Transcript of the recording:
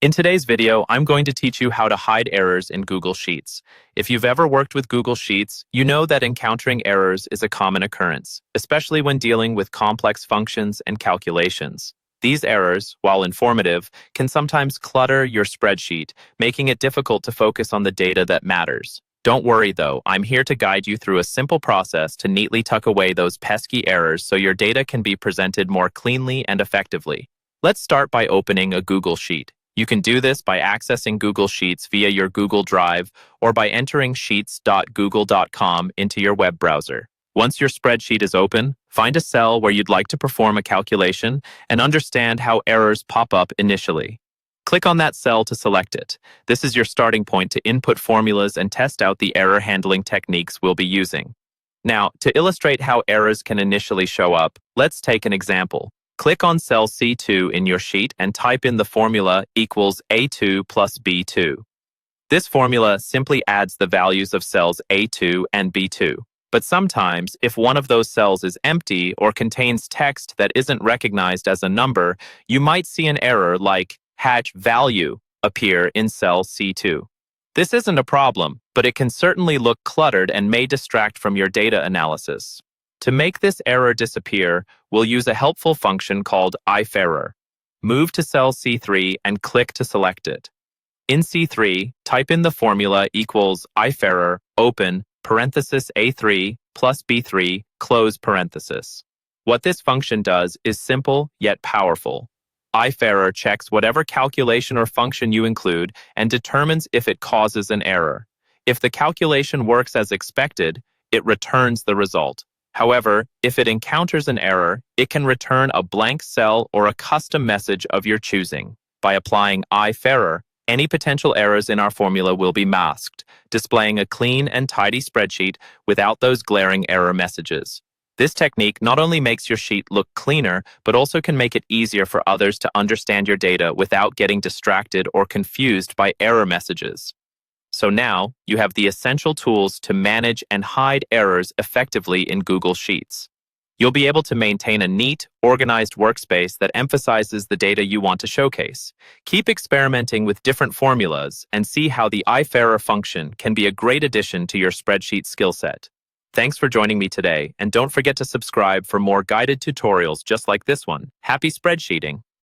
In today's video, I'm going to teach you how to hide errors in Google Sheets. If you've ever worked with Google Sheets, you know that encountering errors is a common occurrence, especially when dealing with complex functions and calculations. These errors, while informative, can sometimes clutter your spreadsheet, making it difficult to focus on the data that matters. Don't worry though, I'm here to guide you through a simple process to neatly tuck away those pesky errors so your data can be presented more cleanly and effectively. Let's start by opening a Google Sheet. You can do this by accessing Google Sheets via your Google Drive or by entering sheets.google.com into your web browser. Once your spreadsheet is open, find a cell where you'd like to perform a calculation and understand how errors pop up initially. Click on that cell to select it. This is your starting point to input formulas and test out the error handling techniques we'll be using. Now, to illustrate how errors can initially show up, let's take an example. Click on cell C2 in your sheet and type in the formula equals A2 plus B2. This formula simply adds the values of cells A2 and B2. But sometimes, if one of those cells is empty or contains text that isn't recognized as a number, you might see an error like #value appear in cell C2. This isn't a problem, but it can certainly look cluttered and may distract from your data analysis. To make this error disappear, we'll use a helpful function called iferror. Move to cell C3 and click to select it. In C3, type in the formula equals iferror, open, parenthesis A3 plus B3, close parenthesis. What this function does is simple yet powerful. iferror checks whatever calculation or function you include and determines if it causes an error. If the calculation works as expected, it returns the result. However, if it encounters an error, it can return a blank cell or a custom message of your choosing. By applying iferror, any potential errors in our formula will be masked, displaying a clean and tidy spreadsheet without those glaring error messages. This technique not only makes your sheet look cleaner, but also can make it easier for others to understand your data without getting distracted or confused by error messages. So now, you have the essential tools to manage and hide errors effectively in Google Sheets. You'll be able to maintain a neat, organized workspace that emphasizes the data you want to showcase. Keep experimenting with different formulas and see how the iferror function can be a great addition to your spreadsheet skill set. Thanks for joining me today, and don't forget to subscribe for more guided tutorials just like this one. Happy spreadsheeting!